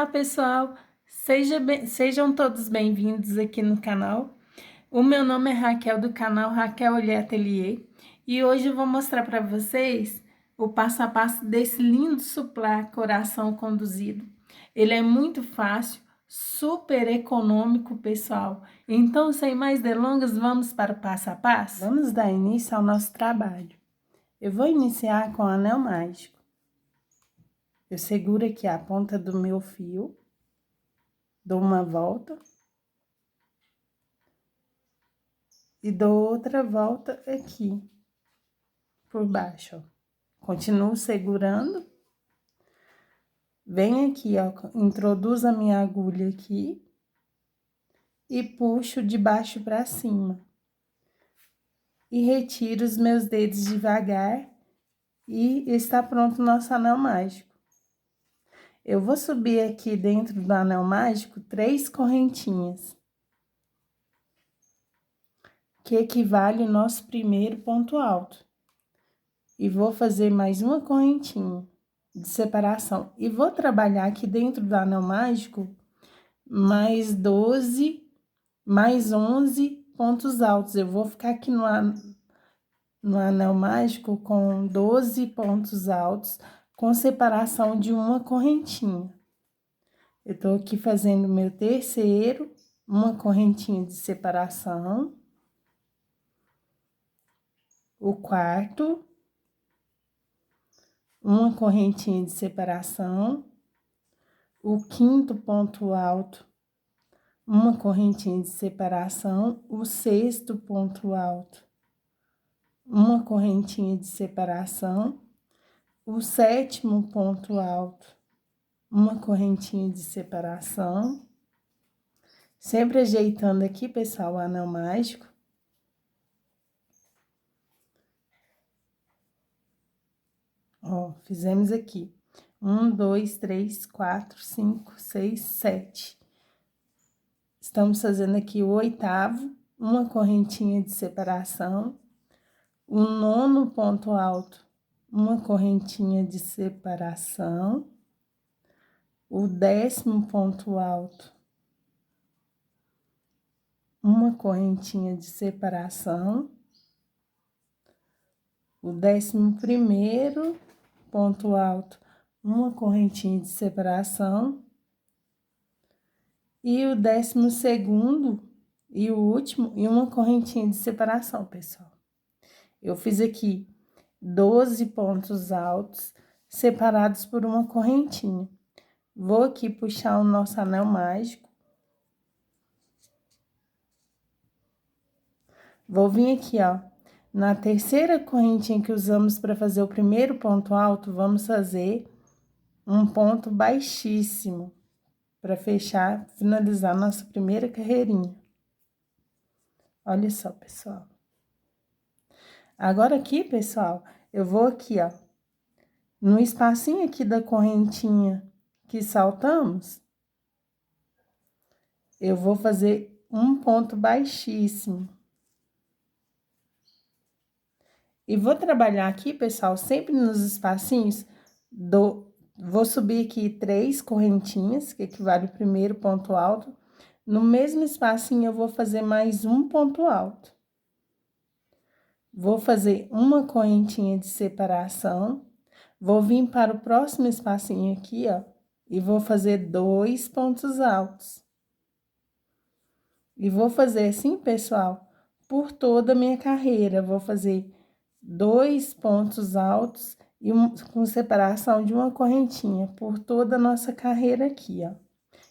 Olá, pessoal! Sejam todos bem-vindos aqui no canal. O meu nome é Raquel, do canal Raquel Olhê Ateliê, e hoje eu vou mostrar para vocês o passo a passo desse lindo suplá coração conduzido. Ele é muito fácil, super econômico, pessoal. Então, sem mais delongas, vamos para o passo a passo? Vamos dar início ao nosso trabalho. Eu vou iniciar com o anel mágico. Eu seguro aqui a ponta do meu fio, dou uma volta e dou outra volta aqui por baixo, ó. Continuo segurando, venho aqui, ó, introduzo a minha agulha aqui e puxo de baixo para cima. E retiro os meus dedos devagar e está pronto o nosso anel mágico. Eu vou subir aqui dentro do anel mágico 3 correntinhas, que equivale ao nosso primeiro ponto alto. E vou fazer mais uma correntinha de separação. E vou trabalhar aqui dentro do anel mágico mais 12, mais 11 pontos altos. Eu vou ficar aqui no anel mágico com 12 pontos altos, com separação de uma correntinha. Eu tô aqui fazendo meu terceiro, uma correntinha de separação. O quarto, uma correntinha de separação. O quinto ponto alto, uma correntinha de separação. O sexto ponto alto, uma correntinha de separação. O sétimo ponto alto, uma correntinha de separação. Sempre ajeitando aqui, pessoal, o anel mágico. Ó, fizemos aqui 1, 2, 3, 4, 5, 6, 7. Estamos fazendo aqui o oitavo, uma correntinha de separação. O nono ponto alto, uma correntinha de separação. O 10º ponto alto, uma correntinha de separação. O 11º ponto alto, uma correntinha de separação. E o 12º e o último, e uma correntinha de separação, pessoal. Eu fiz aqui 12 pontos altos, separados por uma correntinha. Vou aqui puxar o nosso anel mágico. Vou vir aqui, ó, na terceira correntinha que usamos para fazer o primeiro ponto alto, vamos fazer um ponto baixíssimo, para fechar, finalizar nossa primeira carreirinha. Olha só, pessoal. Agora aqui, pessoal, eu vou aqui, ó, no espacinho aqui da correntinha que saltamos, eu vou fazer um ponto baixíssimo. E vou trabalhar aqui, pessoal, sempre nos espacinhos vou subir aqui 3 correntinhas, que equivale ao primeiro ponto alto. No mesmo espacinho, eu vou fazer mais um ponto alto. Vou fazer uma correntinha de separação, vou vir para o próximo espacinho aqui, ó, e vou fazer 2 pontos altos. E vou fazer assim, pessoal, por toda a minha carreira. Vou fazer 2 pontos altos e com separação de uma correntinha por toda a nossa carreira aqui, ó.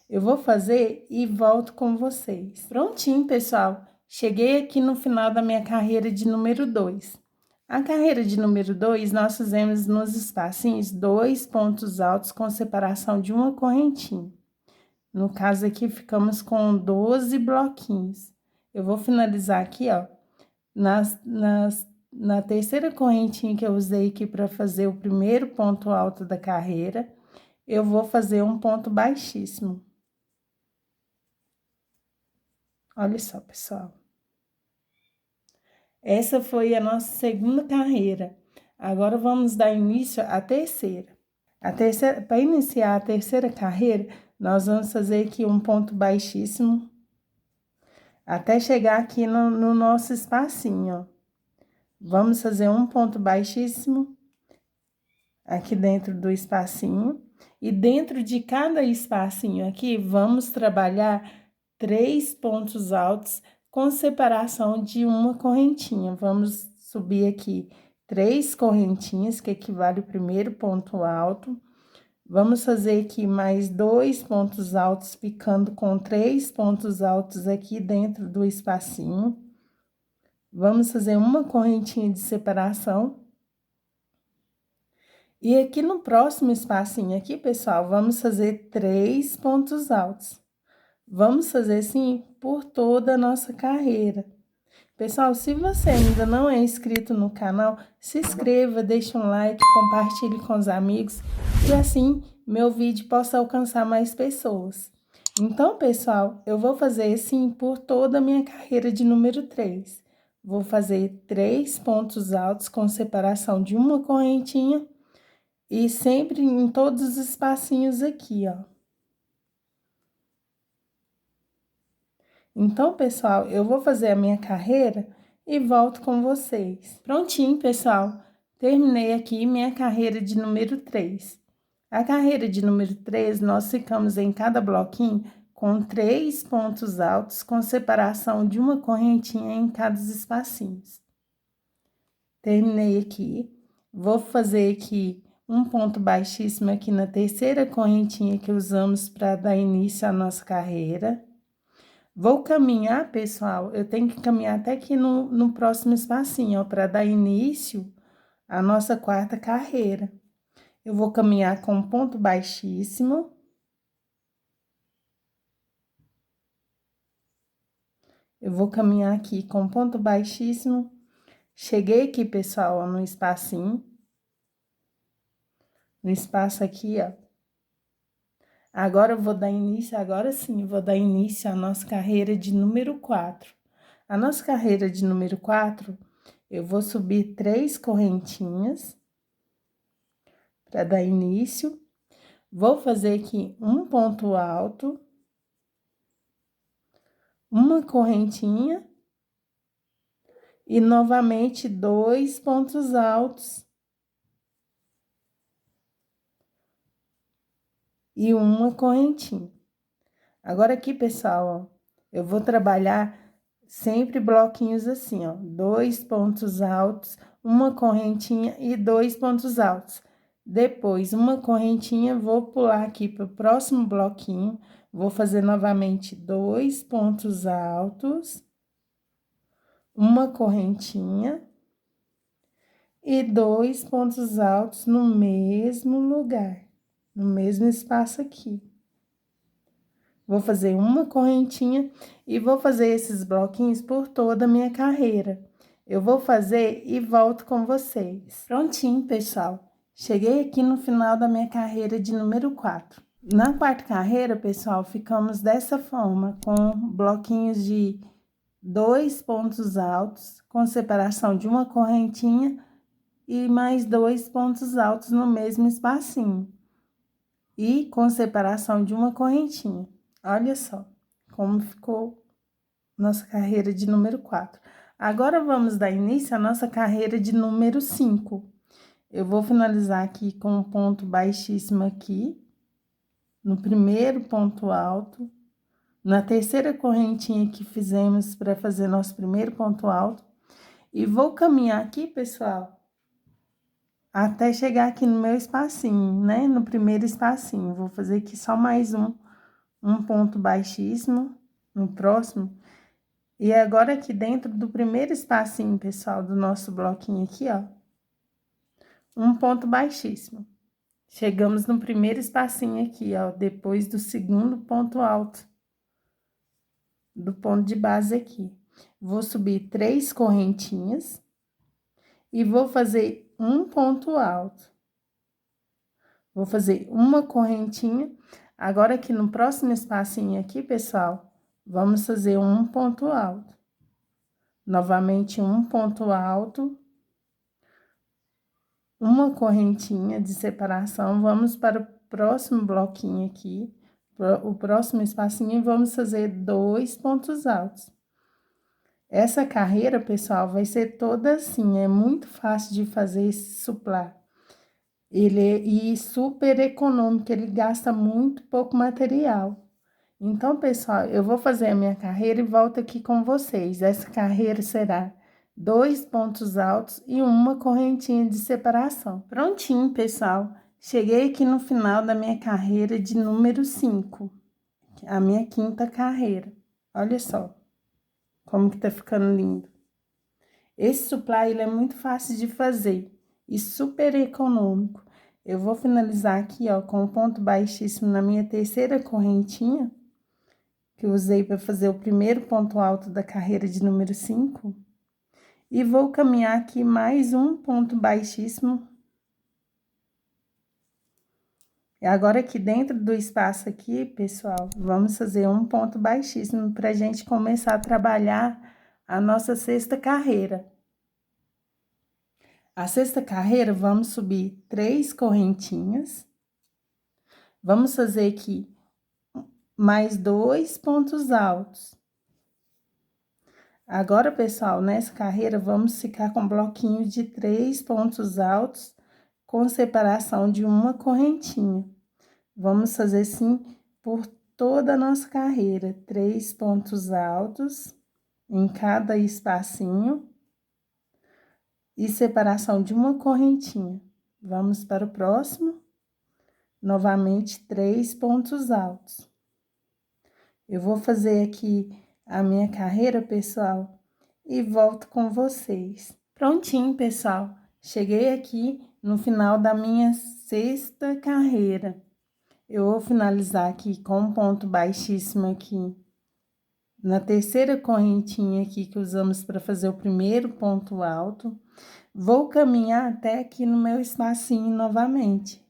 Eu vou fazer e volto com vocês. Prontinho, pessoal. Cheguei aqui no final da minha carreira de número 2. A carreira de número 2, nós fizemos nos espacinhos 2 pontos altos com separação de uma correntinha. No caso aqui, ficamos com 12 bloquinhos. Eu vou finalizar aqui, ó, na terceira correntinha que eu usei aqui para fazer o primeiro ponto alto da carreira, eu vou fazer um ponto baixíssimo. Olha só, pessoal. Essa foi a nossa segunda carreira. Agora, vamos dar início à terceira. Para iniciar a terceira carreira, nós vamos fazer aqui um ponto baixíssimo, até chegar aqui no nosso espacinho, ó. Vamos fazer um ponto baixíssimo aqui dentro do espacinho. E dentro de cada espacinho aqui, vamos trabalhar 3 pontos altos com separação de uma correntinha. Vamos subir aqui 3 correntinhas, que equivale ao primeiro ponto alto. Vamos fazer aqui mais 2 pontos altos, ficando com 3 pontos altos aqui dentro do espacinho. Vamos fazer uma correntinha de separação. E aqui no próximo espacinho aqui, pessoal, vamos fazer 3 pontos altos. Vamos fazer assim por toda a nossa carreira. Pessoal, se você ainda não é inscrito no canal, se inscreva, deixe um like, compartilhe com os amigos e assim meu vídeo possa alcançar mais pessoas. Então, pessoal, eu vou fazer assim por toda a minha carreira de número 3. Vou fazer 3 pontos altos com separação de uma correntinha e sempre em todos os espacinhos aqui, ó. Então, pessoal, eu vou fazer a minha carreira e volto com vocês. Prontinho, pessoal. Terminei aqui minha carreira de número 3. A carreira de número 3, nós ficamos em cada bloquinho com 3 pontos altos, com separação de uma correntinha em cada espacinho. Terminei aqui. Vou fazer aqui um ponto baixíssimo aqui na terceira correntinha que usamos para dar início à nossa carreira. Vou caminhar, pessoal, eu tenho que caminhar até aqui no próximo espacinho, ó, para dar início à nossa quarta carreira. Eu vou caminhar com um ponto baixíssimo. Eu vou caminhar aqui com um ponto baixíssimo. Cheguei aqui, pessoal, ó, no espacinho. No espaço aqui, ó. Agora eu vou dar início, agora sim, vou dar início à nossa carreira de número 4. A nossa carreira de número 4, eu vou subir 3 correntinhas para dar início. Vou fazer aqui um ponto alto, uma correntinha e novamente 2 pontos altos e uma correntinha. Agora aqui, pessoal, ó, eu vou trabalhar sempre bloquinhos assim, ó, 2 pontos altos, uma correntinha e 2 pontos altos. Depois, uma correntinha, vou pular aqui para o próximo bloquinho, vou fazer novamente 2 pontos altos, uma correntinha e 2 pontos altos no mesmo lugar, no mesmo espaço aqui. Vou fazer uma correntinha e vou fazer esses bloquinhos por toda a minha carreira. Eu vou fazer e volto com vocês. Prontinho, pessoal. Cheguei aqui no final da minha carreira de número 4. Na quarta carreira, pessoal, ficamos dessa forma, com bloquinhos de 2 pontos altos, com separação de uma correntinha e mais 2 pontos altos no mesmo espacinho. E com separação de uma correntinha. Olha só como ficou nossa carreira de número 4. Agora, vamos dar início à nossa carreira de número 5. Eu vou finalizar aqui com um ponto baixíssimo aqui, no primeiro ponto alto, na terceira correntinha que fizemos para fazer nosso primeiro ponto alto. E vou caminhar aqui, pessoal, até chegar aqui no meu espacinho, né? No primeiro espacinho. Vou fazer aqui só mais um ponto baixíssimo no próximo. E agora aqui dentro do primeiro espacinho, pessoal, do nosso bloquinho aqui, ó, um ponto baixíssimo. Chegamos no primeiro espacinho aqui, ó, depois do segundo ponto alto, do ponto de base aqui. Vou subir 3 correntinhas e vou fazer um ponto alto. Vou fazer uma correntinha. Agora, aqui no próximo espacinho aqui, pessoal, vamos fazer um ponto alto. Novamente, um ponto alto, uma correntinha de separação. Vamos para o próximo bloquinho aqui, o próximo espacinho, e vamos fazer 2 pontos altos. Essa carreira, pessoal, vai ser toda assim, é muito fácil de fazer esse suplá. Ele é super econômico, ele gasta muito pouco material. Então, pessoal, eu vou fazer a minha carreira e volto aqui com vocês. Essa carreira será 2 pontos altos e uma correntinha de separação. Prontinho, pessoal. Cheguei aqui no final da minha carreira de número 5, a minha quinta carreira. Olha só como que tá ficando lindo. Esse suplá, ele é muito fácil de fazer e super econômico. Eu vou finalizar aqui, ó, com um ponto baixíssimo na minha terceira correntinha, que eu usei para fazer o primeiro ponto alto da carreira de número 5. E vou caminhar aqui mais um ponto baixíssimo. E agora aqui dentro do espaço aqui, pessoal, vamos fazer um ponto baixíssimo para a gente começar a trabalhar a nossa sexta carreira. A sexta carreira, vamos subir 3 correntinhas. Vamos fazer aqui mais 2 pontos altos. Agora, pessoal, nessa carreira, vamos ficar com um bloquinho de 3 pontos altos com separação de uma correntinha. Vamos fazer assim por toda a nossa carreira, 3 pontos altos em cada espacinho e separação de uma correntinha. Vamos para o próximo, novamente 3 pontos altos. Eu vou fazer aqui a minha carreira, pessoal, e volto com vocês. Prontinho, pessoal. Cheguei aqui no final da minha sexta carreira. Eu vou finalizar aqui com um ponto baixíssimo aqui na terceira correntinha aqui que usamos para fazer o primeiro ponto alto. Vou caminhar até aqui no meu espacinho novamente.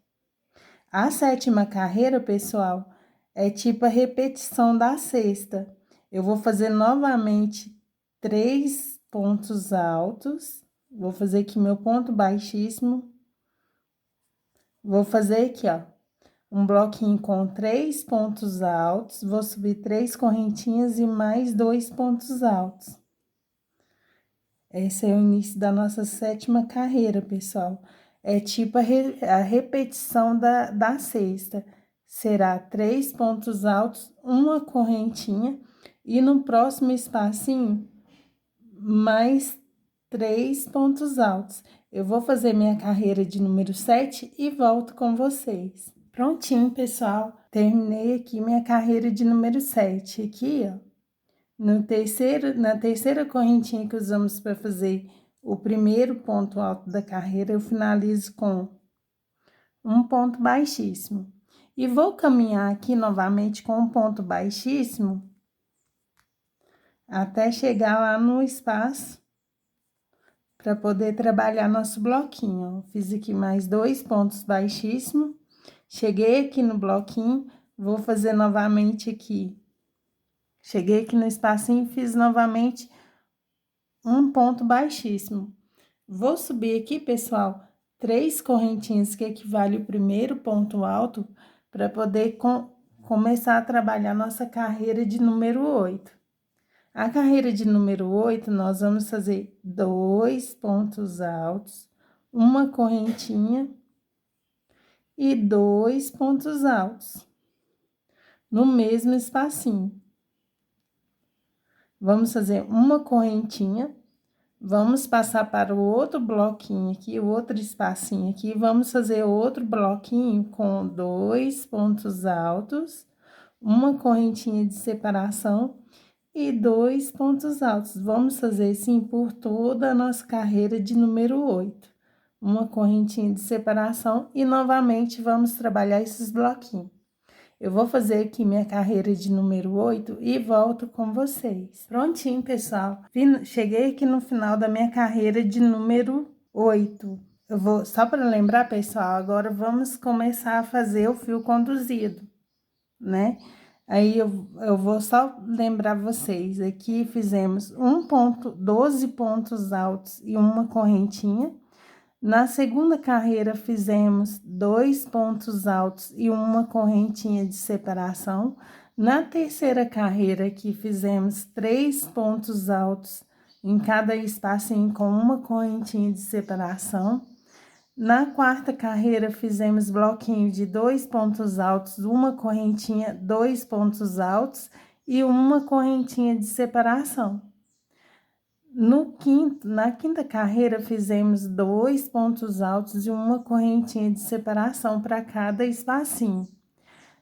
A sétima carreira, pessoal, é tipo a repetição da sexta. Eu vou fazer novamente 3 pontos altos. Vou fazer aqui meu ponto baixíssimo. Vou fazer aqui, ó, um bloquinho com 3 pontos altos. Vou subir 3 correntinhas e mais 2 pontos altos. Esse é o início da nossa sétima carreira, pessoal. É tipo a repetição da sexta. Será 3 pontos altos, uma correntinha, e no próximo espacinho, mais 3 pontos altos. Eu vou fazer minha carreira de número 7 e volto com vocês. Prontinho, pessoal. Terminei aqui minha carreira de número 7. Aqui, ó, na terceira correntinha que usamos para fazer o primeiro ponto alto da carreira, eu finalizo com um ponto baixíssimo. E vou caminhar aqui novamente com um ponto baixíssimo até chegar lá no espaço para poder trabalhar nosso bloquinho. Fiz aqui mais 2 pontos baixíssimos. Cheguei aqui no bloquinho, vou fazer novamente aqui. Cheguei aqui no espacinho e fiz novamente um ponto baixíssimo. Vou subir aqui, pessoal, 3 correntinhas que equivale o primeiro ponto alto para poder começar a trabalhar nossa carreira de número 8. A carreira de número 8, nós vamos fazer 2 pontos altos, uma correntinha e 2 pontos altos no mesmo espacinho. Vamos fazer uma correntinha, vamos passar para o outro bloquinho aqui, o outro espacinho aqui, vamos fazer outro bloquinho com 2 pontos altos, uma correntinha de separação e 2 pontos altos. Vamos fazer assim por toda a nossa carreira de número 8. Uma correntinha de separação e novamente vamos trabalhar esses bloquinhos. Eu vou fazer aqui minha carreira de número 8 e volto com vocês. Prontinho, pessoal. Cheguei aqui no final da minha carreira de número 8. Eu vou, só para lembrar, pessoal, agora vamos começar a fazer o fio conduzido, né? Aí, eu vou só lembrar vocês, aqui fizemos 12 pontos altos e uma correntinha. Na segunda carreira, fizemos 2 pontos altos e uma correntinha de separação. Na terceira carreira, aqui, fizemos 3 pontos altos em cada espacinho com uma correntinha de separação. Na quarta carreira, fizemos bloquinho de 2 pontos altos, uma correntinha, 2 pontos altos e uma correntinha de separação. Na quinta carreira, fizemos 2 pontos altos e uma correntinha de separação para cada espacinho.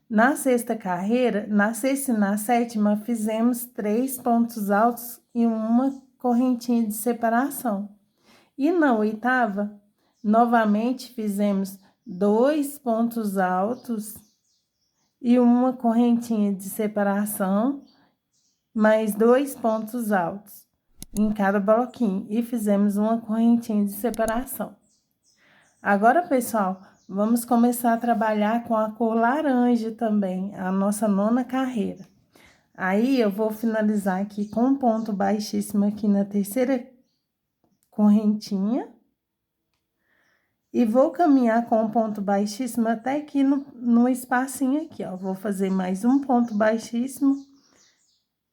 Na sexta carreira, na sexta e na sétima, fizemos 3 pontos altos e uma correntinha de separação. E na oitava, novamente fizemos 2 pontos altos e uma correntinha de separação, mais 2 pontos altos em cada bloquinho e fizemos uma correntinha de separação. Agora, pessoal, vamos começar a trabalhar com a cor laranja também, a nossa nona carreira. Aí, eu vou finalizar aqui com um ponto baixíssimo aqui na terceira correntinha. E vou caminhar com um ponto baixíssimo até aqui no espacinho aqui, ó. Vou fazer mais um ponto baixíssimo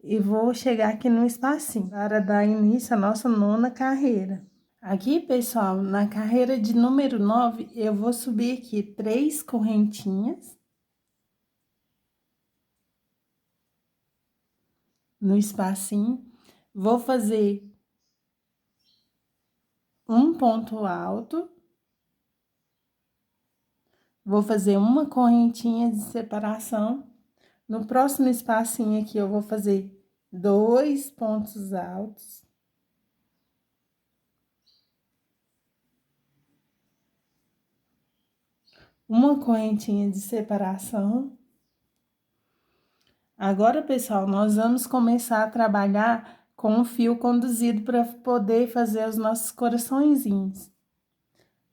e vou chegar aqui no espacinho para dar início à nossa nona carreira. Aqui, pessoal, na carreira de número 9, eu vou subir aqui 3 correntinhas no espacinho. Vou fazer um ponto alto. Vou fazer uma correntinha de separação. No próximo espacinho aqui, eu vou fazer 2 pontos altos. Uma correntinha de separação. Agora, pessoal, nós vamos começar a trabalhar com o fio conduzido para poder fazer os nossos coraçõezinhos.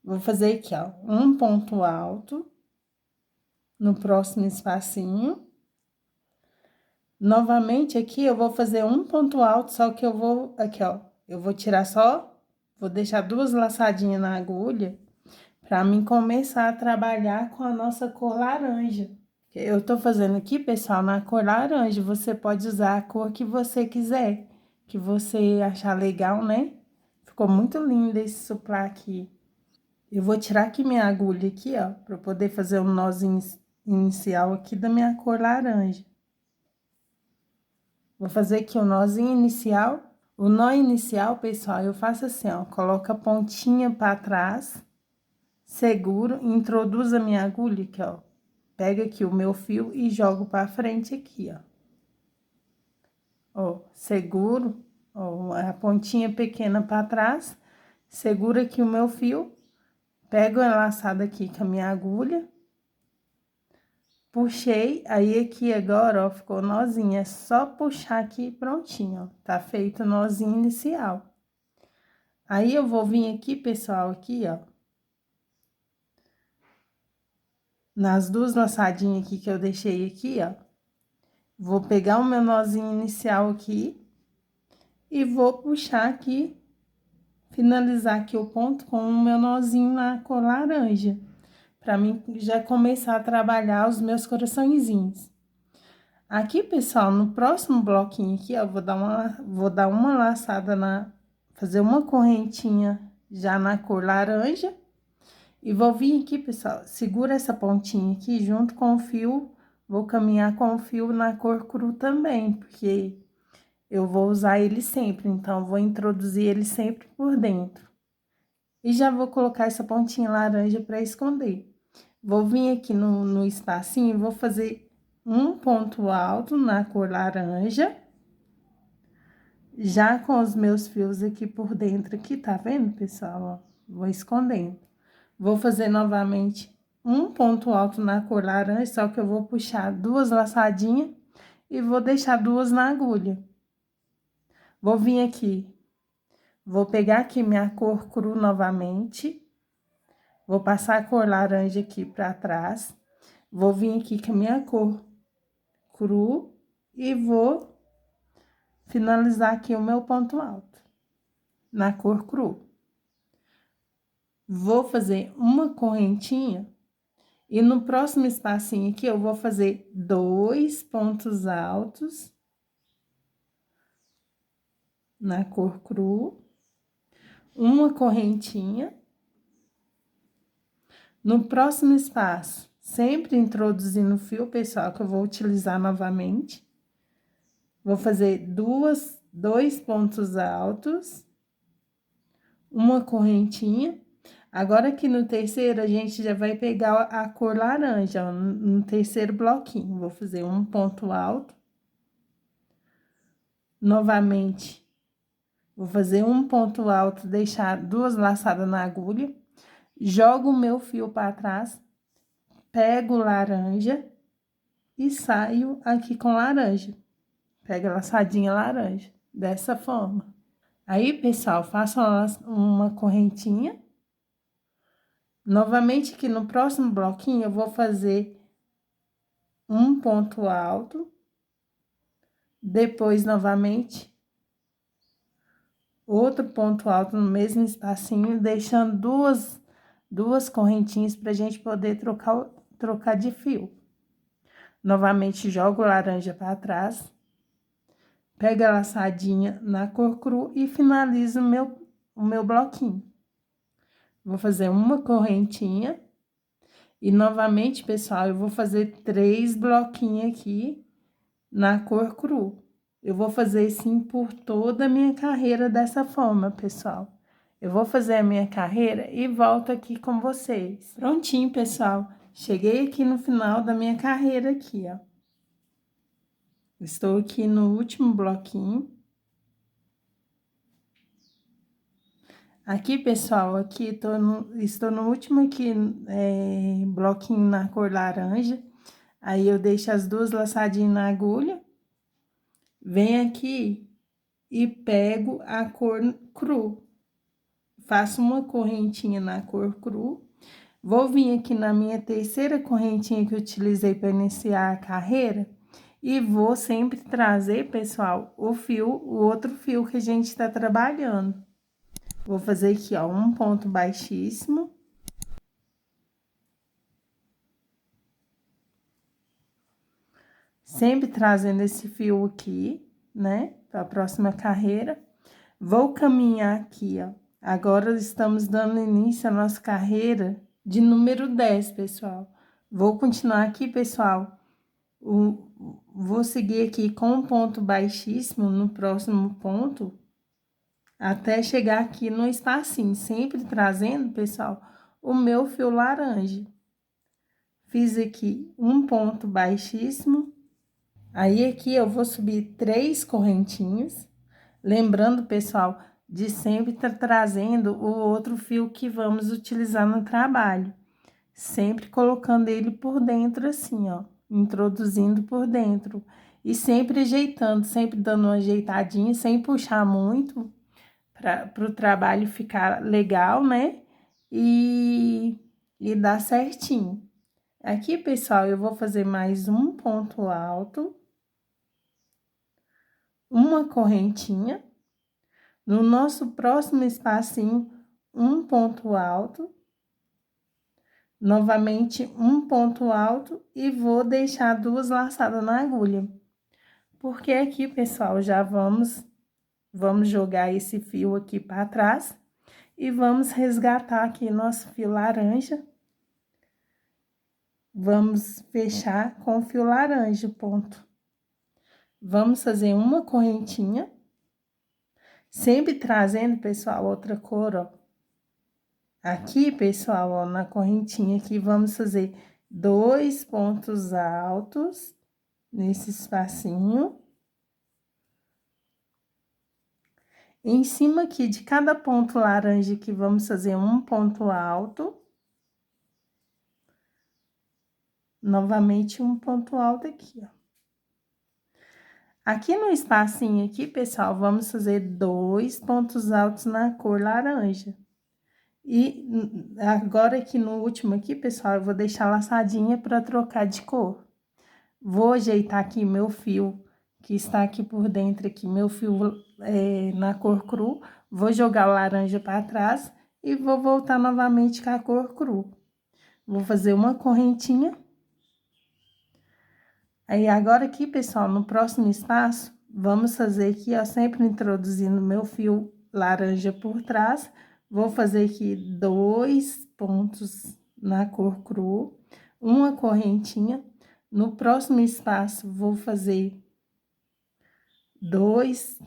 Vou fazer aqui, ó, um ponto alto no próximo espacinho. Novamente, aqui eu vou fazer um ponto alto, só que eu vou, aqui, ó, eu vou tirar só, vou deixar 2 laçadinhas na agulha, para mim começar a trabalhar com a nossa cor laranja. Eu tô fazendo aqui, pessoal, na cor laranja, você pode usar a cor que você quiser, que você achar legal, né? Ficou muito lindo esse suplá aqui. Eu vou tirar aqui minha agulha aqui, ó, para poder fazer um nozinho inicial aqui da minha cor laranja. Vou fazer aqui o nozinho inicial. O nó inicial, pessoal, eu faço assim, ó, coloco a pontinha para trás, seguro, introduzo a minha agulha aqui, ó. Pego aqui o meu fio e jogo para frente aqui, ó. Ó, seguro, ó, a pontinha pequena para trás, seguro aqui o meu fio, pego a laçada aqui com a minha agulha, puxei, aí aqui agora, ó, ficou nozinho, é só puxar aqui prontinho, ó, tá feito o nozinho inicial. Aí, eu vou vir aqui, pessoal, aqui, ó, nas 2 laçadinhas aqui que eu deixei aqui, ó, vou pegar o meu nozinho inicial aqui e vou puxar aqui, finalizar aqui o ponto com o meu nozinho na cor laranja, pra mim já começar a trabalhar os meus coraçõezinhos. Aqui, pessoal, no próximo bloquinho aqui, ó, vou dar uma laçada fazer uma correntinha já na cor laranja. E vou vir aqui, pessoal, segura essa pontinha aqui junto com o fio, vou caminhar com o fio na cor cru também, porque eu vou usar ele sempre, então, vou introduzir ele sempre por dentro. E já vou colocar essa pontinha laranja para esconder. Vou vir aqui no espacinho e vou fazer um ponto alto na cor laranja, já com os meus fios aqui por dentro, aqui, tá vendo, pessoal? Ó, vou escondendo. Vou fazer novamente um ponto alto na cor laranja, só que eu vou puxar 2 laçadinhas e vou deixar 2 na agulha. Vou vir aqui, vou pegar aqui minha cor cru novamente, vou passar a cor laranja aqui pra trás, vou vir aqui com a minha cor cru e vou finalizar aqui o meu ponto alto na cor cru. vou fazer uma correntinha e no próximo espacinho aqui eu vou fazer 2 pontos altos na cor cru, uma correntinha. No próximo espaço, sempre introduzindo o fio, pessoal, que eu vou utilizar novamente. Vou fazer dois pontos altos, uma correntinha. Agora, aqui no terceiro, a gente já vai pegar a cor laranja, ó, no terceiro bloquinho. Vou fazer um ponto alto. Novamente, vou fazer um ponto alto, deixar 2 laçadas na agulha. Jogo o meu fio para trás, pego laranja e saio aqui com laranja. Pega a laçadinha laranja, dessa forma. Aí, pessoal, faço uma correntinha. Novamente, aqui no próximo bloquinho, eu vou fazer um ponto alto. Depois, novamente, outro ponto alto no mesmo espacinho, deixando duas correntinhas pra gente poder trocar de fio. Novamente, jogo laranja para trás. Pega a laçadinha na cor cru e finalizo o meu bloquinho. Vou fazer uma correntinha. E novamente, pessoal, eu vou fazer 3 bloquinhos aqui na cor cru. Eu vou fazer assim por toda a minha carreira dessa forma, pessoal. Eu vou fazer a minha carreira e volto aqui com vocês. Prontinho, pessoal. Cheguei aqui no final da minha carreira aqui, ó. Estou aqui no último bloquinho. Aqui, pessoal, aqui estou no último aqui, bloquinho na cor laranja. Aí, eu deixo as 2 laçadinhas na agulha. Venho aqui e pego a cor cru. Faço uma correntinha na cor cru. Vou vir aqui na minha terceira correntinha que eu utilizei para iniciar a carreira. E vou sempre trazer, pessoal, o outro fio que a gente está trabalhando. Vou fazer aqui, ó, um ponto baixíssimo. Sempre trazendo esse fio aqui, né, para a próxima carreira. Vou caminhar aqui, ó. Agora, estamos dando início à nossa carreira de número 10, pessoal. Vou continuar aqui, pessoal. Vou seguir aqui com um ponto baixíssimo no próximo ponto, até chegar aqui no espacinho, sempre trazendo, pessoal, o meu fio laranja. Fiz aqui um ponto baixíssimo. Aí, aqui, eu vou subir 3 correntinhas. Lembrando, pessoal, de sempre estar trazendo o outro fio que vamos utilizar no trabalho. Sempre colocando ele por dentro assim, ó. Introduzindo por dentro. E sempre ajeitando, sempre dando uma ajeitadinha, sem puxar muito, para o trabalho ficar legal, né? E dar certinho. Aqui, pessoal, eu vou fazer mais um ponto alto. Uma correntinha. No nosso próximo espacinho, um ponto alto. Novamente, um ponto alto e vou deixar 2 laçadas na agulha. Porque aqui, pessoal, já vamos jogar esse fio aqui para trás e vamos resgatar aqui nosso fio laranja. Vamos fechar com o fio laranja o ponto. Vamos fazer uma correntinha. Sempre trazendo, pessoal, outra cor, ó. Aqui, pessoal, ó, na correntinha aqui, vamos fazer 2 pontos altos nesse espacinho. Em cima aqui de cada ponto laranja aqui, vamos fazer um ponto alto. Novamente, um ponto alto aqui, ó. Aqui no espacinho aqui, pessoal, vamos fazer 2 pontos altos na cor laranja. E agora aqui no último aqui, pessoal, eu vou deixar laçadinha para trocar de cor. Vou ajeitar aqui meu fio, que está aqui por dentro aqui, meu fio na cor cru. Vou jogar o laranja para trás e vou voltar novamente com a cor cru. Vou fazer uma correntinha. Aí, agora aqui, pessoal, no próximo espaço, vamos fazer aqui, ó, sempre introduzindo meu fio laranja por trás. Vou fazer aqui 2 pontos na cor cru, uma correntinha. No próximo espaço, vou fazer 2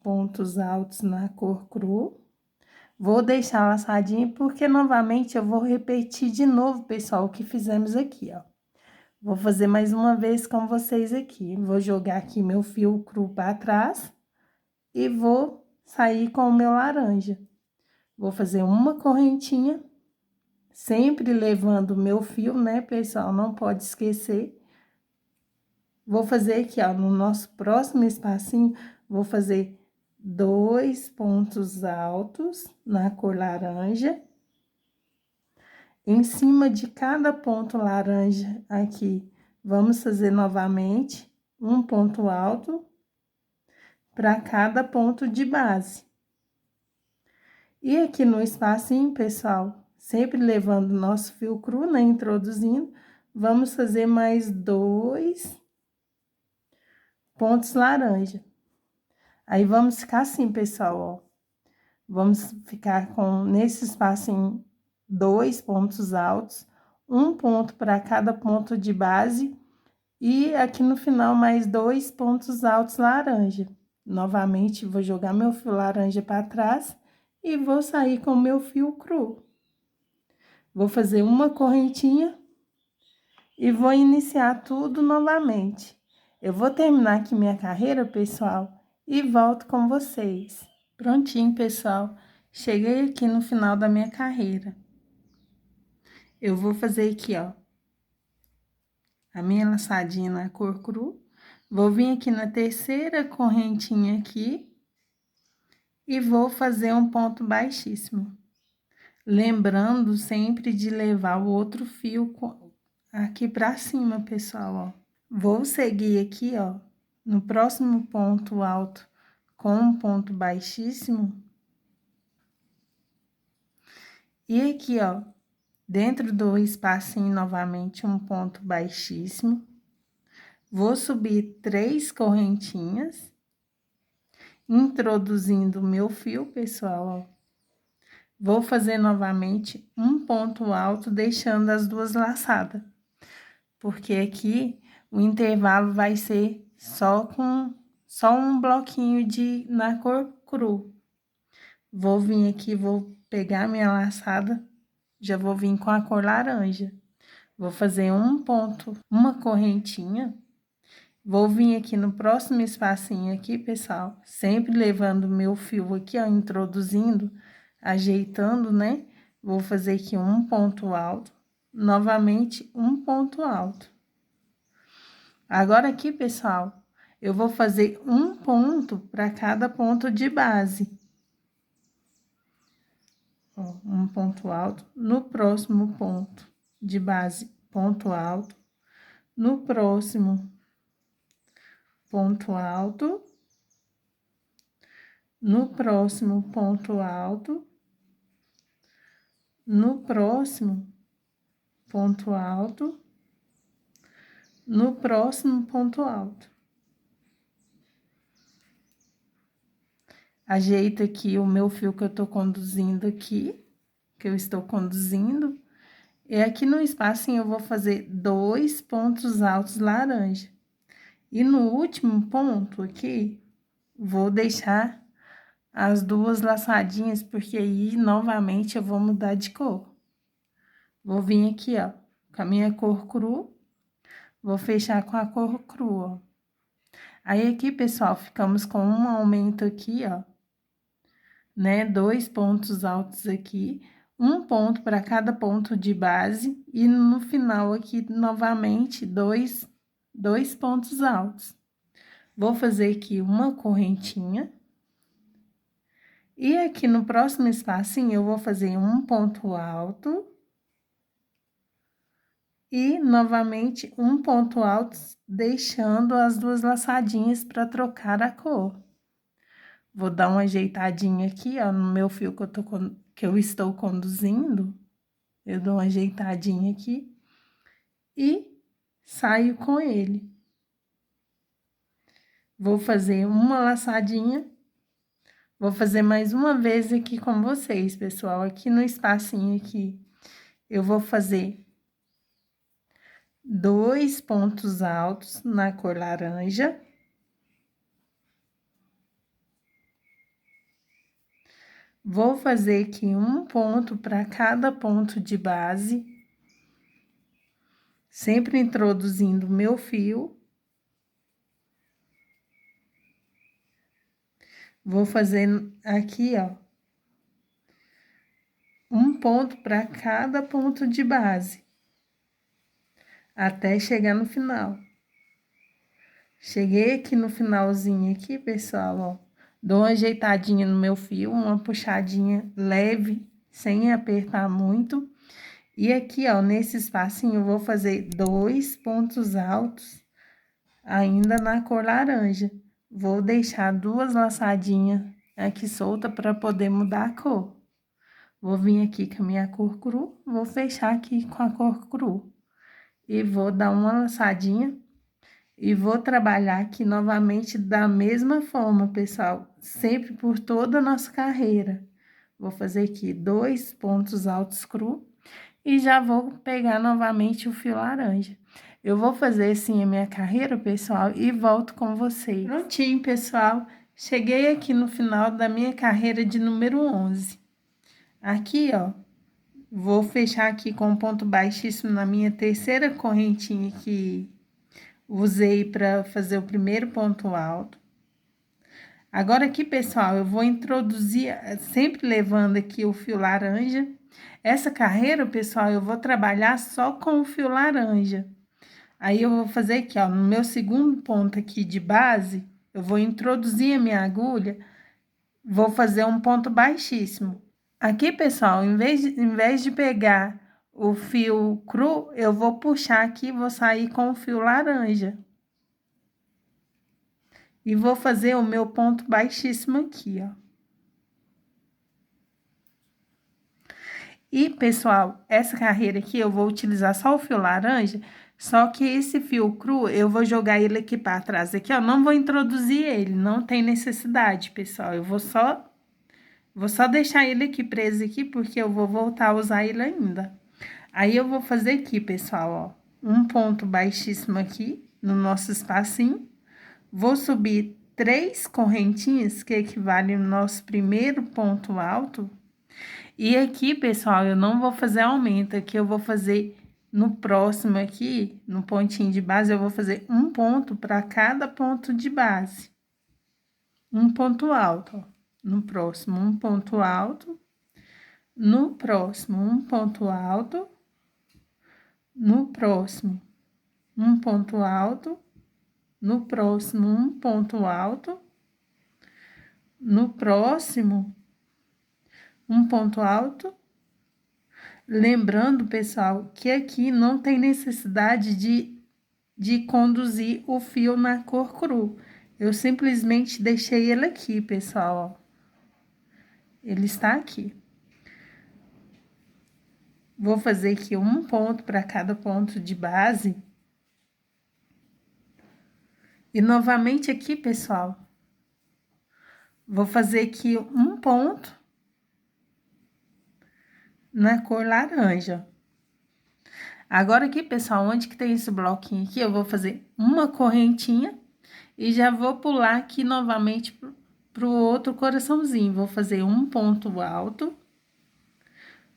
pontos altos na cor cru. Vou deixar laçadinho, porque novamente eu vou repetir de novo, pessoal, o que fizemos aqui, ó. Vou fazer mais uma vez com vocês aqui. Vou jogar aqui meu fio cru para trás e vou sair com o meu laranja. Vou fazer uma correntinha, sempre levando o meu fio, né, pessoal? Não pode esquecer. Vou fazer aqui, ó, no nosso próximo espacinho, vou fazer 2 pontos altos na cor laranja. Em cima de cada ponto laranja aqui, vamos fazer novamente um ponto alto para cada ponto de base. E aqui no espacinho, pessoal, sempre levando o nosso fio cru, né, introduzindo, vamos fazer mais 2 pontos laranja. Aí, vamos ficar assim, pessoal, ó. Vamos ficar com, nesse espacinho, 2 pontos altos, um ponto para cada ponto de base, e aqui no final, mais 2 pontos altos laranja. Novamente, vou jogar meu fio laranja para trás e vou sair com meu fio cru. Vou fazer uma correntinha e vou iniciar tudo novamente. Eu vou terminar aqui minha carreira, pessoal, e volto com vocês. Prontinho, pessoal. Cheguei aqui no final da minha carreira. Eu vou fazer aqui, ó, a minha laçadinha na cor cru. Vou vir aqui na terceira correntinha aqui e vou fazer um ponto baixíssimo. Lembrando sempre de levar o outro fio aqui pra cima, pessoal, ó. Vou seguir aqui, ó, no próximo ponto alto com um ponto baixíssimo. E aqui, ó, dentro do espacinho, novamente, um ponto baixíssimo. Vou subir 3 correntinhas, introduzindo o meu fio, pessoal, ó. Vou fazer novamente um ponto alto, deixando as 2 laçadas. Porque aqui, o intervalo vai ser só um bloquinho na cor cru. Vou vir aqui, vou pegar minha laçada, já vou vir com a cor laranja. Vou fazer um ponto, uma correntinha. Vou vir aqui no próximo espacinho aqui, pessoal, sempre levando o meu fio aqui, ó, introduzindo, ajeitando, né? Vou fazer aqui um ponto alto, novamente um ponto alto. Agora aqui, pessoal, eu vou fazer um ponto para cada ponto de base. Ó, um ponto alto, no próximo ponto de base, ponto alto, no próximo ponto alto, no próximo ponto alto, no próximo ponto alto, no próximo ponto alto. Ajeito aqui o meu fio que eu tô conduzindo aqui, que eu estou conduzindo. E aqui no espacinho eu vou fazer 2 pontos altos laranja. E no último ponto aqui, vou deixar as 2 laçadinhas, porque aí, novamente, eu vou mudar de cor. Vou vir aqui, ó, com a minha cor cru, vou fechar com a cor cru, ó. Aí, aqui, pessoal, ficamos com um aumento aqui, ó, né? 2 pontos altos aqui, um ponto para cada ponto de base, e no final aqui, novamente, 2 pontos altos. Vou fazer aqui uma correntinha. E aqui no próximo espacinho, eu vou fazer um ponto alto. E, novamente, um ponto alto, deixando as 2 laçadinhas para trocar a cor. Vou dar uma ajeitadinha aqui, ó, no meu fio que eu estou conduzindo. Eu dou uma ajeitadinha aqui e saio com ele. Vou fazer uma laçadinha. Vou fazer mais uma vez aqui com vocês, pessoal, aqui no espacinho aqui. Eu vou fazer 2 pontos altos na cor laranja. Vou fazer aqui um ponto para cada ponto de base. Sempre introduzindo o meu fio. Vou fazer aqui, ó, um ponto para cada ponto de base, até chegar no final. Cheguei aqui no finalzinho aqui, pessoal, ó, dou uma ajeitadinha no meu fio, uma puxadinha leve, sem apertar muito. E aqui, ó, nesse espacinho, eu vou fazer 2 pontos altos, ainda na cor laranja. Vou deixar 2 laçadinhas aqui solta para poder mudar a cor. Vou vir aqui com a minha cor cru, vou fechar aqui com a cor cru. E vou dar uma laçadinha e vou trabalhar aqui novamente da mesma forma, pessoal, sempre por toda a nossa carreira. Vou fazer aqui 2 pontos altos cru e já vou pegar novamente o fio laranja. Eu vou fazer assim a minha carreira, pessoal, e volto com vocês. Prontinho, pessoal. Cheguei aqui no final da minha carreira de número 11. Aqui, ó, vou fechar aqui com um ponto baixíssimo na minha terceira correntinha que usei para fazer o primeiro ponto alto. Agora aqui, pessoal, eu vou introduzir, sempre levando aqui o fio laranja. Essa carreira, pessoal, eu vou trabalhar só com o fio laranja. Aí, eu vou fazer aqui, ó, no meu segundo ponto aqui de base, eu vou introduzir a minha agulha, vou fazer um ponto baixíssimo. Aqui, pessoal, em vez de pegar o fio cru, eu vou puxar aqui, vou sair com o fio laranja. E vou fazer o meu ponto baixíssimo aqui, ó. E, pessoal, essa carreira aqui eu vou utilizar só o fio laranja, só que esse fio cru eu vou jogar ele aqui para trás, aqui, ó, não vou introduzir ele, não tem necessidade, pessoal, eu vou só deixar ele aqui preso aqui, porque eu vou voltar a usar ele ainda. Aí, eu vou fazer aqui, pessoal, ó, um ponto baixíssimo aqui no nosso espacinho, vou subir 3 correntinhas, que equivale ao nosso primeiro ponto alto. E aqui, pessoal, eu não vou fazer aumento, aqui eu vou fazer no próximo aqui, no pontinho de base, eu vou fazer um ponto para cada ponto de base. Um ponto alto, ó. No próximo, um ponto alto. No próximo, um ponto alto. No próximo, um ponto alto. No próximo, um ponto alto. No próximo, um ponto alto. Lembrando, pessoal, que aqui não tem necessidade de conduzir o fio na cor cru. Eu simplesmente deixei ele aqui, pessoal, ó. Ele está aqui. Vou fazer aqui um ponto para cada ponto de base. E novamente aqui, pessoal, vou fazer aqui um ponto na cor laranja. Agora aqui, pessoal, onde que tem esse bloquinho aqui, eu vou fazer uma correntinha e já vou pular aqui novamente pro outro coraçãozinho. Vou fazer um ponto alto.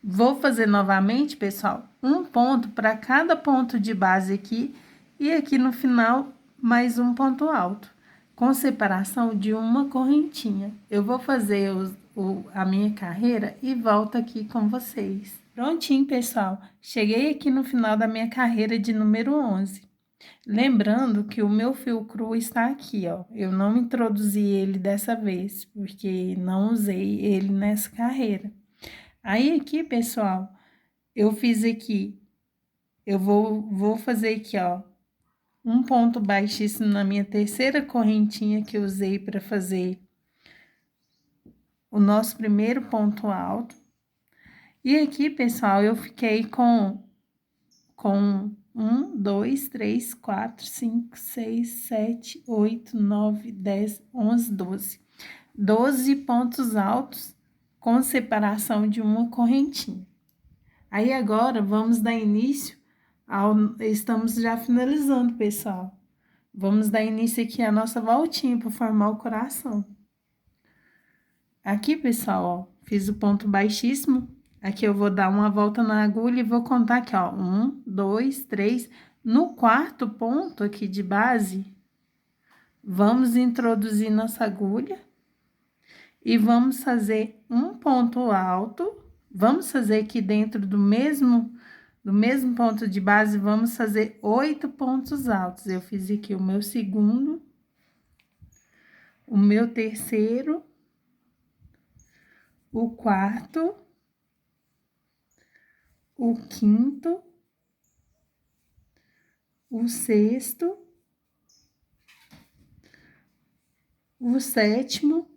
Vou fazer novamente, pessoal, um ponto para cada ponto de base aqui e aqui no final mais um ponto alto, com separação de uma correntinha. Eu vou fazer a minha carreira e volto aqui com vocês. Prontinho, pessoal. Cheguei aqui no final da minha carreira de número 11. Lembrando que o meu fio cru está aqui, ó. Eu não introduzi ele dessa vez, porque não usei ele nessa carreira. Aí, aqui, pessoal, eu fiz aqui, eu vou fazer aqui, ó, um ponto baixíssimo na minha terceira correntinha que eu usei para fazer o nosso primeiro ponto alto. E aqui, pessoal, eu fiquei com 1, 2, 3, 4, 5, 6, 7, 8, 9, 10, 11, 12. 12 pontos altos com separação de uma correntinha. Aí, agora, vamos dar início Estamos já finalizando, pessoal. Vamos dar início aqui à nossa voltinha para formar o coração. Aqui, pessoal, ó, fiz o ponto baixíssimo. Aqui eu vou dar uma volta na agulha e vou contar aqui, ó. 1, 2, 3. No quarto ponto aqui de base, vamos introduzir nossa agulha e vamos fazer um ponto alto. Vamos fazer aqui dentro do mesmo ponto de base, vamos fazer 8 pontos altos. Eu fiz aqui o meu segundo, o meu terceiro, o quarto, o quinto, o sexto, o sétimo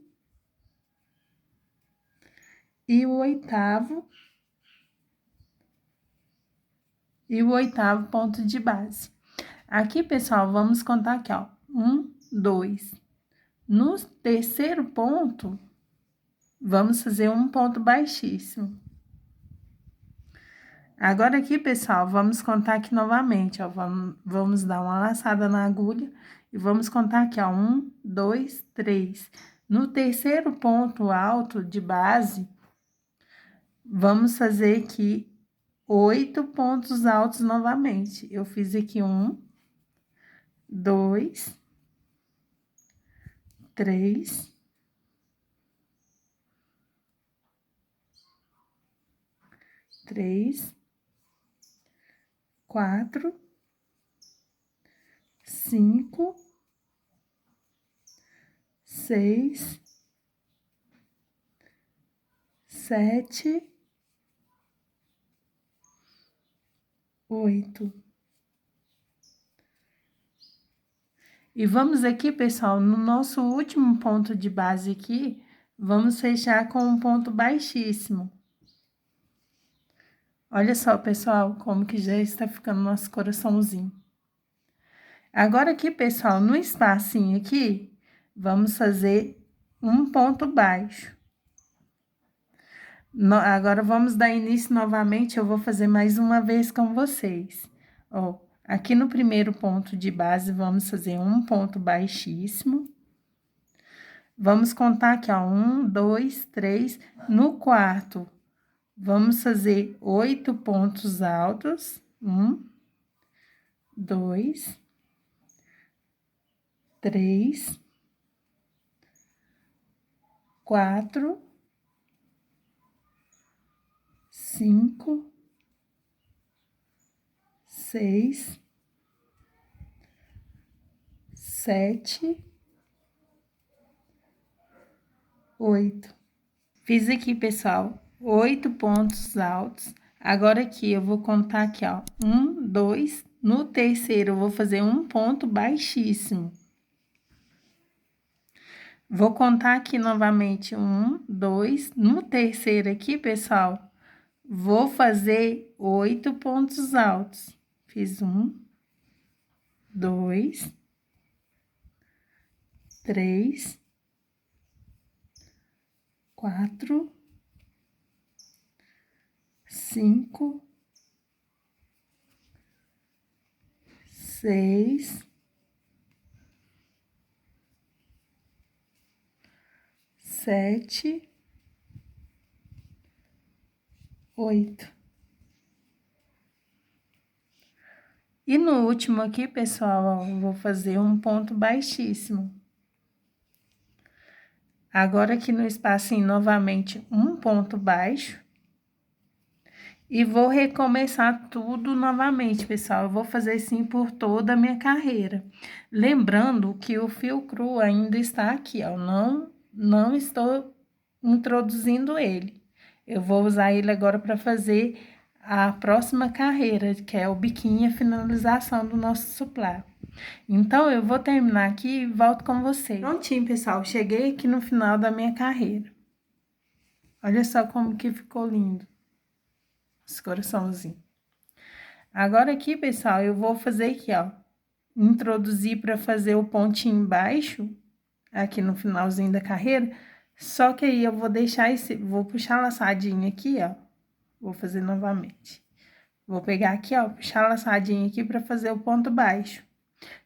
e o oitavo. E o oitavo ponto de base. Aqui, pessoal, vamos contar aqui, ó. 1, 2. No terceiro ponto, vamos fazer um ponto baixíssimo. Agora aqui, pessoal, vamos contar aqui novamente, ó. Vamos dar uma laçada na agulha e vamos contar aqui, ó. 1, 2, 3. No terceiro ponto alto de base, vamos fazer aqui 8 pontos altos novamente. Eu fiz aqui 1, 2, 3, 4, 5, 6, 7, 8. E vamos aqui, pessoal, no nosso último ponto de base aqui, vamos fechar com um ponto baixíssimo. Olha só, pessoal, como que já está ficando nosso coraçãozinho. Agora aqui, pessoal, no espacinho aqui, vamos fazer um ponto baixo. Agora, vamos dar início novamente, eu vou fazer mais uma vez com vocês. Ó, aqui no primeiro ponto de base, vamos fazer um ponto baixíssimo. Vamos contar aqui, ó, 1, 2, 3. No quarto, vamos fazer 8 pontos altos. 1, 2, 3, 4, 5, 6, 7, 8. Fiz aqui, pessoal, 8 pontos altos. Agora aqui eu vou contar aqui, ó, 1, 2. No terceiro eu vou fazer um ponto baixíssimo. Vou contar aqui novamente 1, 2. No terceiro aqui, pessoal, vou fazer 8 pontos altos. Fiz 1, 2, 3, 4, 5, 6, 7, 8. E no último aqui, pessoal, ó, eu vou fazer um ponto baixíssimo. Agora, aqui no espacinho, novamente, um ponto baixo. E vou recomeçar tudo novamente, pessoal. Eu vou fazer assim por toda a minha carreira. Lembrando que o fio cru ainda está aqui, ó. Não estou introduzindo ele. Eu vou usar ele agora para fazer a próxima carreira, que é o biquinho, a finalização do nosso suplá. Então, eu vou terminar aqui e volto com vocês. Prontinho, pessoal. Cheguei aqui no final da minha carreira. Olha só como que ficou lindo esse coraçãozinho. Agora aqui, pessoal, eu vou fazer aqui, ó, introduzir para fazer o pontinho embaixo, aqui no finalzinho da carreira, só que aí eu vou deixar vou puxar a laçadinha aqui, ó, vou fazer novamente. Vou pegar aqui, ó, puxar a laçadinha aqui para fazer o ponto baixo.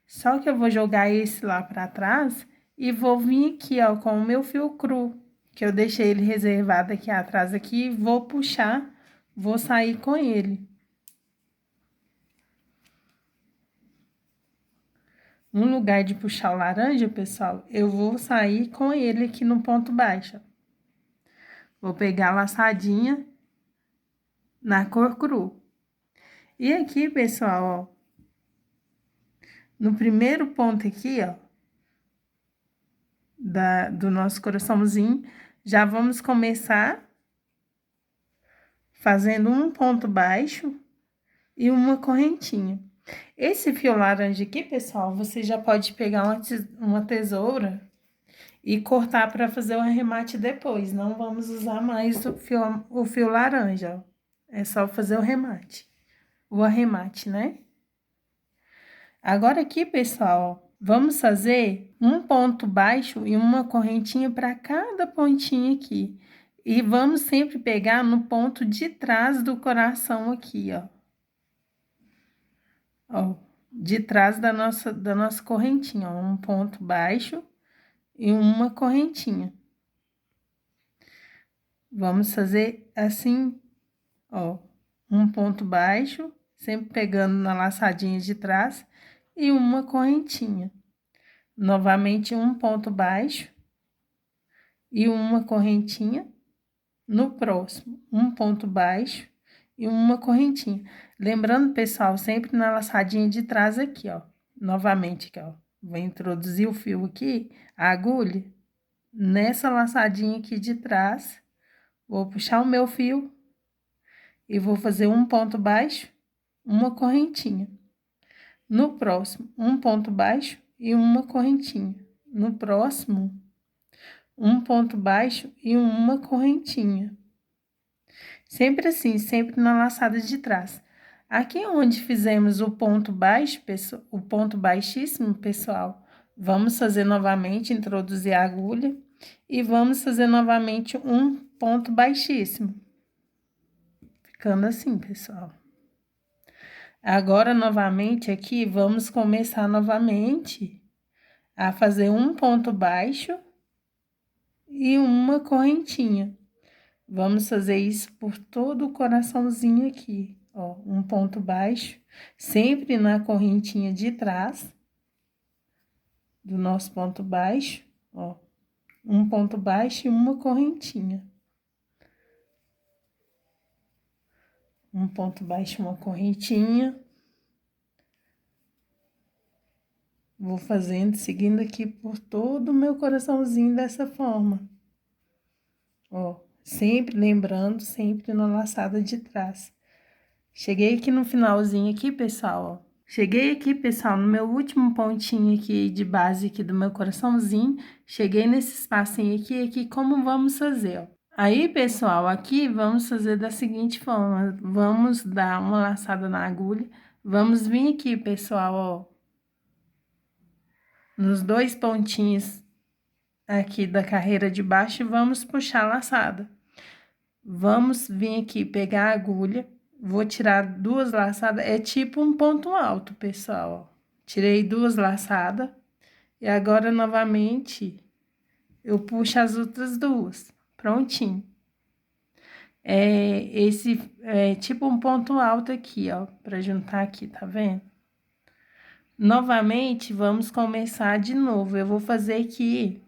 Só que eu vou jogar esse lá para trás e vou vir aqui, ó, com o meu fio cru, que eu deixei ele reservado aqui atrás aqui, e vou puxar, vou sair com ele. No lugar de puxar o laranja, pessoal, eu vou sair com ele aqui no ponto baixo. Vou pegar a laçadinha na cor cru. E aqui, pessoal, ó, no primeiro ponto aqui, ó, do nosso coraçãozinho, já vamos começar fazendo um ponto baixo e uma correntinha. Esse fio laranja aqui, pessoal, você já pode pegar uma tesoura e cortar para fazer o arremate depois. Não vamos usar mais o fio laranja, ó. É só fazer o arremate, né? Agora aqui, pessoal, vamos fazer um ponto baixo e uma correntinha para cada pontinho aqui. E vamos sempre pegar no ponto de trás do coração aqui, ó. Ó, de trás da nossa correntinha, ó, um ponto baixo e uma correntinha. Vamos fazer assim, ó, um ponto baixo, sempre pegando na laçadinha de trás e uma correntinha. Novamente, um ponto baixo e uma correntinha. No próximo, um ponto baixo e uma correntinha. Lembrando, pessoal, sempre na laçadinha de trás aqui, ó. Novamente aqui, ó. Vou introduzir o fio aqui, a agulha, nessa laçadinha aqui de trás. Vou puxar o meu fio e vou fazer um ponto baixo, uma correntinha. No próximo, um ponto baixo e uma correntinha. No próximo, um ponto baixo e uma correntinha. Sempre assim, sempre na laçada de trás. Aqui onde fizemos o ponto baixo, o ponto baixíssimo, pessoal, vamos fazer novamente, introduzir a agulha e vamos fazer novamente um ponto baixíssimo. Ficando assim, pessoal. Agora, novamente, aqui, vamos começar novamente a fazer um ponto baixo e uma correntinha. Vamos fazer isso por todo o coraçãozinho aqui, ó, um ponto baixo, sempre na correntinha de trás do nosso ponto baixo, ó, um ponto baixo e uma correntinha. Um ponto baixo, uma correntinha. Vou fazendo, seguindo aqui por todo o meu coraçãozinho dessa forma. Ó, sempre lembrando, sempre na laçada de trás. Cheguei aqui no finalzinho aqui, pessoal, ó. Cheguei aqui, pessoal, no meu último pontinho aqui de base aqui do meu coraçãozinho. Cheguei nesse espacinho aqui, como vamos fazer, ó. Aí, pessoal, aqui vamos fazer da seguinte forma. Vamos dar uma laçada na agulha. Vamos vir aqui, pessoal, ó. Nos dois pontinhos aqui da carreira de baixo e vamos puxar a laçada. Vamos vir aqui pegar a agulha, vou tirar duas laçadas, é tipo um ponto alto, pessoal, ó. Tirei duas laçadas e agora novamente eu puxo as outras duas, prontinho. Esse é tipo um ponto alto aqui, ó, pra juntar aqui, tá vendo? Novamente, vamos começar de novo, eu vou fazer aqui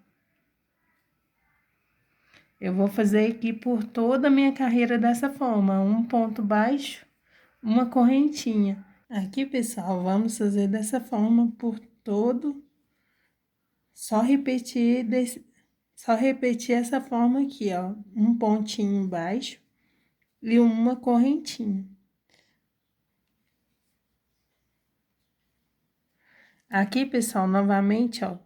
por toda a minha carreira dessa forma, um ponto baixo, uma correntinha. Aqui, pessoal, vamos fazer dessa forma por todo, só repetir essa forma aqui, ó, um pontinho baixo e uma correntinha. Aqui, pessoal, novamente, ó,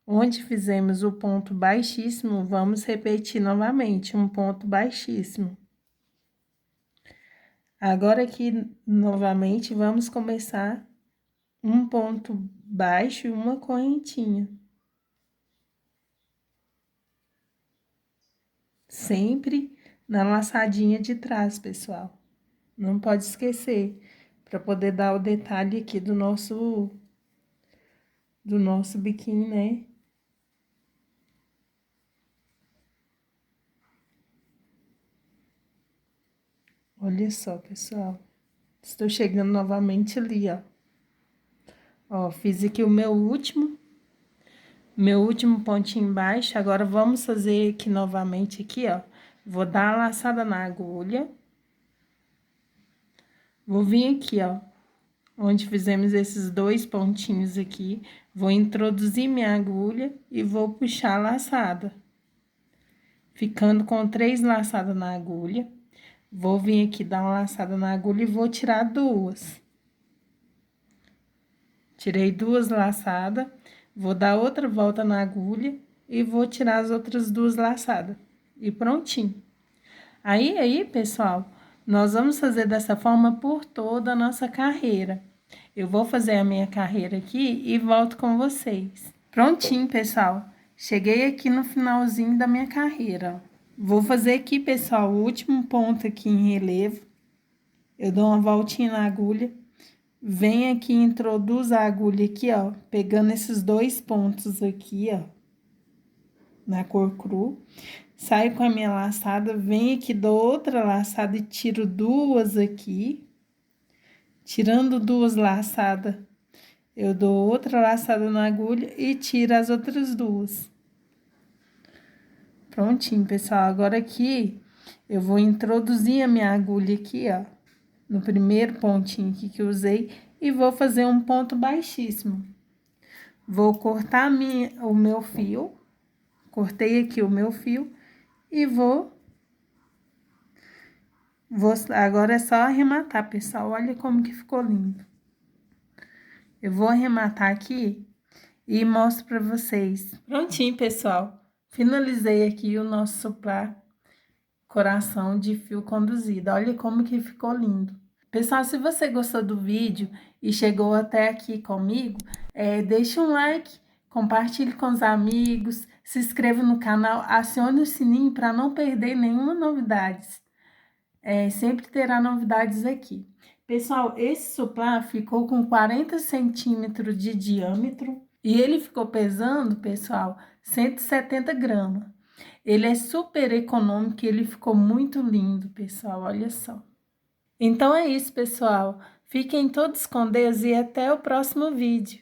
Onde fizemos o ponto baixíssimo, vamos repetir novamente um ponto baixíssimo. Agora aqui, novamente, vamos começar um ponto baixo e uma correntinha. Sempre na laçadinha de trás, pessoal. Não pode esquecer, para poder dar o detalhe aqui do nosso biquinho, né? Olha só, pessoal. Estou chegando novamente ali, ó. Ó, fiz aqui o meu último pontinho embaixo. Agora, vamos fazer aqui novamente aqui, ó. Vou dar a laçada na agulha. Vou vir aqui, ó, onde fizemos esses 2 pontinhos aqui. Vou introduzir minha agulha e vou puxar a laçada. Ficando com 3 laçadas na agulha. Vou vir aqui dar uma laçada na agulha e vou tirar 2. Tirei 2 laçadas, vou dar outra volta na agulha e vou tirar as outras 2 laçadas. E prontinho. Aí, pessoal, nós vamos fazer dessa forma por toda a nossa carreira. Eu vou fazer a minha carreira aqui e volto com vocês. Prontinho, pessoal. Cheguei aqui no finalzinho da minha carreira, ó. Vou fazer aqui, pessoal, o último ponto aqui em relevo. Eu dou uma voltinha na agulha. Venho aqui e introduzo a agulha aqui, ó. Pegando esses 2 pontos aqui, ó. Na cor cru. Saio com a minha laçada, venho aqui, dou outra laçada e tiro 2 aqui. Tirando 2 laçadas, eu dou outra laçada na agulha e tiro as outras 2. Prontinho, pessoal. Agora aqui, eu vou introduzir a minha agulha aqui, ó, no primeiro pontinho aqui que eu usei, e vou fazer um ponto baixíssimo. Vou cortar o meu fio, cortei aqui o meu fio, e agora é só arrematar, pessoal. Olha como que ficou lindo. Eu vou arrematar aqui e mostro pra vocês. Prontinho, pessoal. Finalizei aqui o nosso suplá coração de fio conduzido. Olha como que ficou lindo. Pessoal, se você gostou do vídeo e chegou até aqui comigo, deixe um like, compartilhe com os amigos, se inscreva no canal, acione o sininho para não perder nenhuma novidade. Sempre terá novidades aqui. Pessoal, esse suplá ficou com 40 centímetros de diâmetro e ele ficou pesando, pessoal, 170 gramas. Ele é super econômico e ele ficou muito lindo, pessoal, olha só. Então é isso, pessoal. Fiquem todos com Deus e até o próximo vídeo.